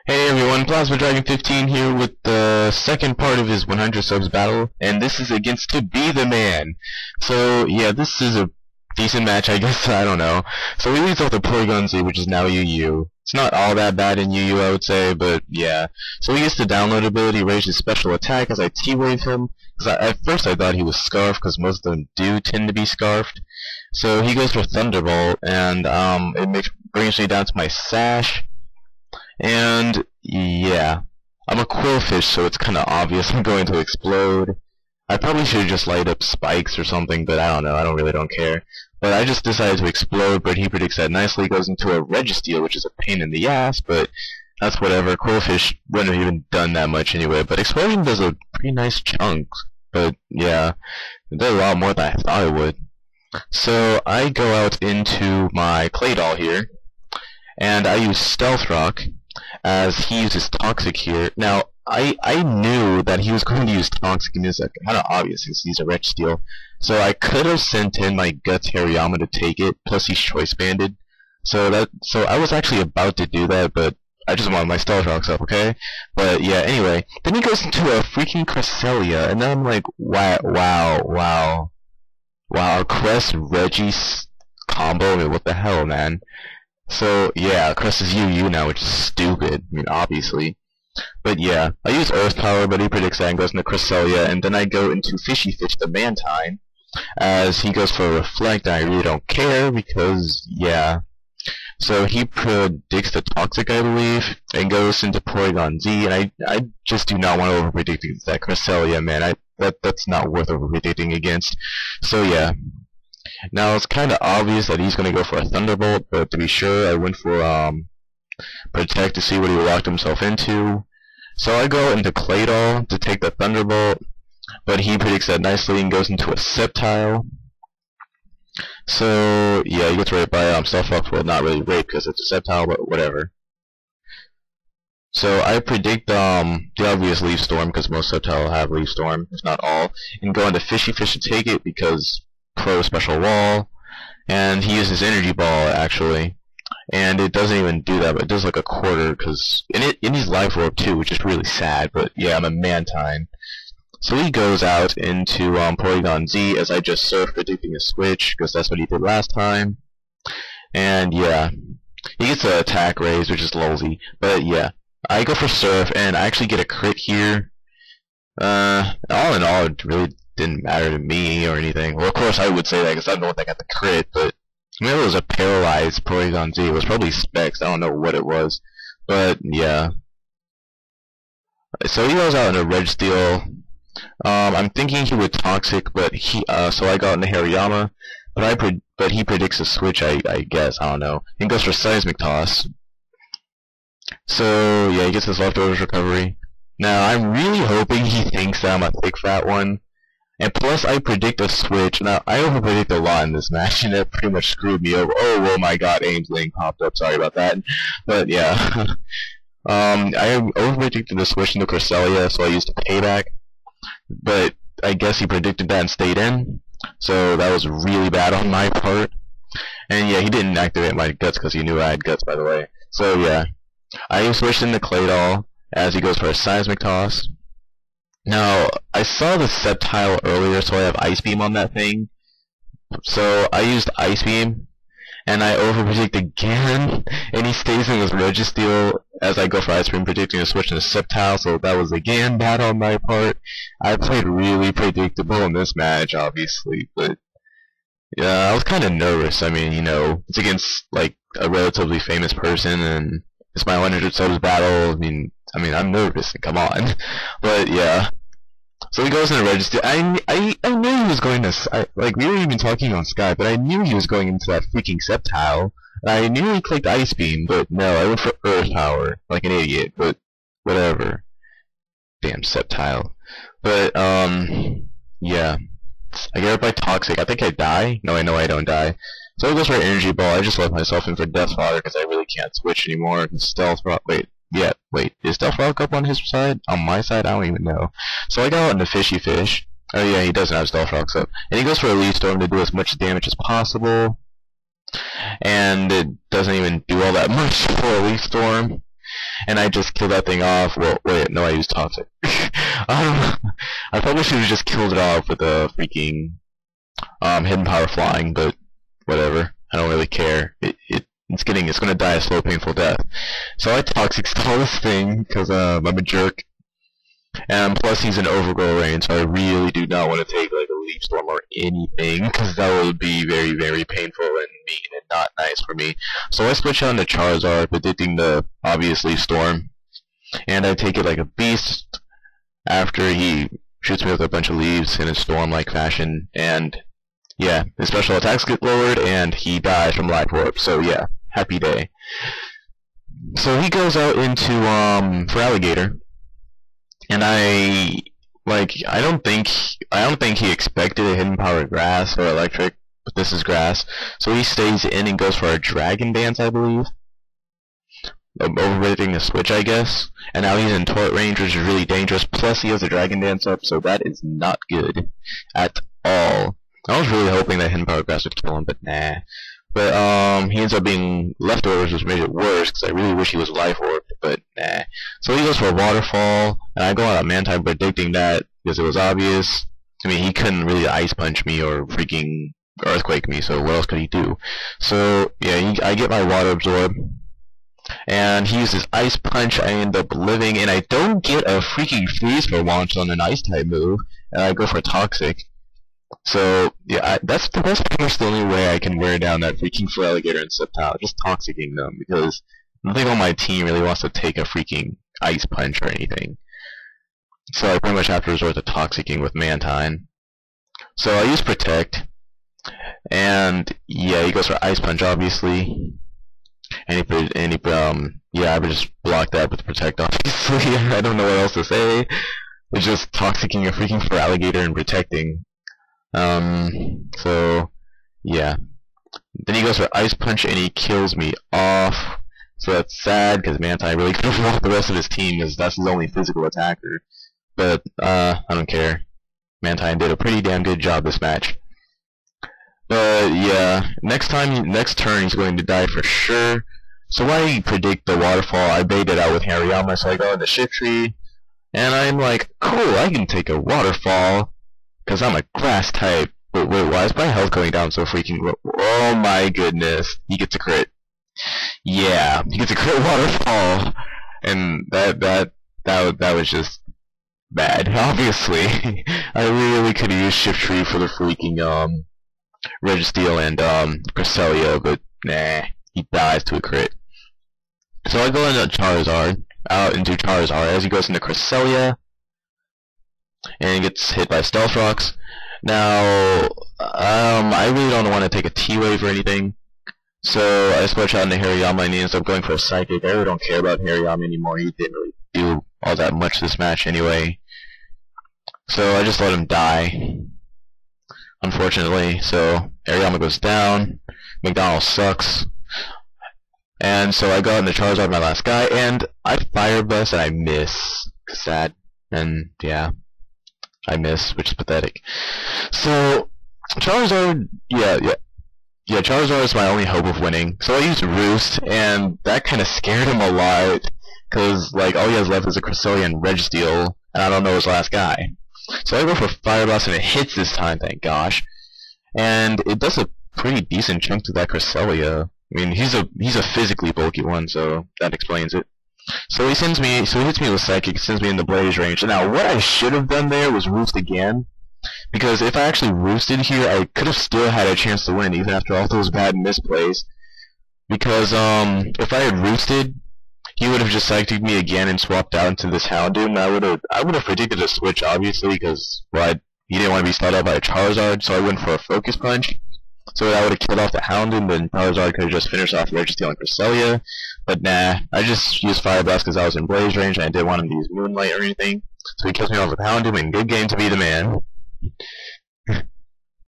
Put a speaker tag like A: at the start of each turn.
A: Hey everyone, Plasma Dragon 15 here with the second part of his 100 subs battle, and this is against 2BeTheMan. So yeah, this is a decent match, I guess. I don't know. So we leads off the Porygon Z, which is now UU. It's not all that bad in UU, I would say, but yeah. So he gets the download ability, raise his special attack as I T-wave him. Because at first I thought he was Scarfed, because most of them do tend to be Scarfed. So he goes for Thunderbolt, and brings me down to my Sash. And yeah, I'm a Quillfish, so it's kind of obvious I'm going to explode. I probably should have just light up spikes or something, but I don't know. I don't care. But I just decided to explode, but he predicts that nicely. Goes into a Registeel, which is a pain in the ass, but that's whatever. Quillfish wouldn't have even done that much anyway. But Explosion does a pretty nice chunk. But yeah, it does a lot more than I thought it would. So I go out into my Claydol here, and I use Stealth Rock, as he uses Toxic here. Now, I knew that he was going to use Toxic, and it's kind of obvious because he's a Registeel. So I could have sent in my Guts Hariyama to take it, plus he's Choice Banded. So I was actually about to do that, but I just wanted my Stealth Rocks up, okay? But yeah, anyway. Then he goes into a freaking Cresselia, and then I'm like, wow, Cress Reggie combo, I mean, what the hell, man? So yeah, Crest is UU now, which is stupid. I mean, obviously. But yeah, I use Earth Power, but he predicts that and goes into Cresselia, and then I go into Fishy Fish the Mantine, as he goes for Reflect, and I really don't care, because, yeah. So he predicts the Toxic, I believe, and goes into Porygon Z, and I just do not want to overpredict that Cresselia, man. That's not worth overpredicting against. So yeah. Now it's kind of obvious that he's going to go for a Thunderbolt, but to be sure, I went for Protect to see what he locked himself into. So I go into Claydol to take the Thunderbolt, but he predicts that nicely and goes into a Sceptile. So yeah, he gets raped by Stealth Rock. Well, not really raped because it's a Sceptile, but whatever. So I predict the obvious Leaf Storm, because most Sceptile have Leaf Storm, if not all, and go into Fishy Fish to take it because Pro Special Wall, and he uses Energy Ball actually, and it doesn't even do that, but it does like a quarter, because it needs Life Orb too, which is really sad. But yeah, I'm a Mantine. So he goes out into Porygon Z as I just Surf, predicting a switch, because that's what he did last time. And yeah, he gets an attack raise, which is lolzy. But yeah, I go for Surf, and I actually get a crit here. All in all, it really didn't matter to me or anything. Well, of course I would say that because I'm the one that got the crit, but I mean, it was a paralyzed Porygon Z. It was probably Specs. I don't know what it was, but yeah. So he goes out in a Registeel. I'm thinking he would Toxic, but so I got into Hariyama, but he predicts a switch. I guess, I don't know. He goes for Seismic Toss. So yeah, he gets his Leftovers recovery. Now I'm really hoping he thinks that I'm a thick fat one. And plus, I predict a switch. Now, I overpredict a lot in this match, and it pretty much screwed me over. Oh my god, Ames Link popped up. Sorry about that. But yeah. I overpredicted the switch into Cresselia, so I used a Payback. But I guess he predicted that and stayed in. So that was really bad on my part. And yeah, he didn't activate my Guts because he knew I had Guts, by the way. So yeah. I switched into Claydol as he goes for a Seismic Toss. Now, I saw the Sceptile earlier, so I have Ice Beam on that thing. So I used Ice Beam, and I overpredict again, and he stays in with Registeel as I go for Ice Beam, predicting a switch in the Sceptile, so that was again bad on my part. I played really predictable in this match, obviously, but yeah, I was kind of nervous. I mean, you know, it's against, like, a relatively famous person, and it's my 100 subs battle. I mean, I'm nervous, come on. But yeah. So he goes in a Registeel. I knew he was going to, like, we weren't even talking on Skype, but I knew he was going into that freaking Sceptile. And I knew he clicked Ice Beam, but no, I went for Earth Power, like an idiot, but whatever. Damn Sceptile. But, yeah. I get hit by Toxic. I think I die. No, I know I don't die. So he goes for Energy Ball. I just left myself in for Death Fodder because I really can't switch anymore. Stealth Rock. Wait, is Stealth Rock up on his side? On my side? I don't even know. So I got into Fishy Fish. Oh yeah, he doesn't have Stealth Rocks up. And he goes for a Leaf Storm to do as much damage as possible. And it doesn't even do all that much for a Leaf Storm. and I just killed that thing off. Well, wait, no, I used Toxic. I probably should have just killed it off with a freaking hidden power flying, but whatever. I don't really care. It's gonna die a slow, painful death. So I Toxic stall this thing because I'm a jerk. And plus he's in overgrow range, so I really do not want to take like a leaf storm or anything, because that would be very, very painful and mean and not nice for me. So I switch on to Charizard, predicting the obvious leaf storm, and I take it like a beast after he shoots me with a bunch of leaves in a storm-like fashion, and yeah, his special attacks get lowered, and he dies from Life Orb. So yeah, happy day. So he goes out into for Alligator. And I don't think he expected a hidden power grass or electric, but this is grass. So he stays in and goes for a dragon dance, I believe. Overrating the switch, I guess. And now he's in tort range, which is really dangerous. Plus he has a dragon dance up, so that is not good at all. I was really hoping that hidden power grass would kill him, but nah. But he ends up being leftovers, which made it worse, because I really wish he was life orbed, but nah. So he goes for a waterfall, and I go out on Mantine predicting that, because it was obvious. I mean, he couldn't really ice punch me or freaking earthquake me, so what else could he do? So, yeah, I get my water absorb, and he uses ice punch, I end up living, and I don't get a freaking freeze for launch on an ice type move, and I go for toxic. So, yeah, that's pretty much the only way I can wear down that freaking Alligator and Sceptile, just toxicking them, because nothing on my team really wants to take a freaking ice punch or anything. So I pretty much have to resort to toxicking with Mantine. So I use Protect, and yeah, he goes for Ice Punch, obviously. Yeah, I would just block that with Protect, obviously. I don't know what else to say. It's just toxicking a freaking Alligator and protecting. So, yeah. Then he goes for Ice Punch and he kills me off. So that's sad, because Mantine really could have walked the rest of his team, because that's his only physical attacker. But, I don't care. Mantine did a pretty damn good job this match. But, yeah, next turn he's going to die for sure. So I predict the waterfall. I bait it out with Hariyama, so I go into Shift Tree. And I'm like, cool, I can take a waterfall. Because I'm a grass type. Wait, why is my health going down so freaking low? Oh my goodness. He gets a crit. Yeah, he gets a crit waterfall. And that was just bad, obviously. I really could have used Shift Tree for the freaking, Registeel and, Cresselia, but nah, he dies to a crit. So I go into Charizard, as he goes into Cresselia, and gets hit by Stealth Rocks. Now, I really don't want to take a T-Wave or anything, so I switch out into Hariyama and he ends up going for a Psychic. I really don't care about Hariyama anymore. He didn't really do all that much this match anyway. So I just let him die, unfortunately. So Hariyama goes down, McDonald sucks, and so I go out into Charizard, my last guy, and I Fire Blast and I miss. Sad, and yeah. I miss, which is pathetic. So, Charizard, yeah, Charizard is my only hope of winning. So I used Roost, and that kind of scared him a lot, because, like, all he has left is a Cresselia and Registeel, and I don't know his last guy. So I go for Fire Blast, and it hits this time, thank gosh. And it does a pretty decent chunk to that Cresselia. I mean, he's a physically bulky one, so that explains it. So he hits me with Psychic, sends me in the Blaze range. Now, what I should have done there was Roost again, because if I actually Roosted here, I could have still had a chance to win, even after all those bad misplays. Because, if I had Roosted, he would have just Psychic me again and swapped out into this Houndoom, and I would have predicted a switch, obviously, because, well, he didn't want to be stalled out by a Charizard, so I went for a Focus Punch. So that would have killed off the Houndoom, then Charizard could have just finished off Registeel and Cresselia. But nah, I just used Fire Blast because I was in Blaze range and I didn't want him to use Moonlight or anything. So he kills me off with Houndoom, and good game to be the man.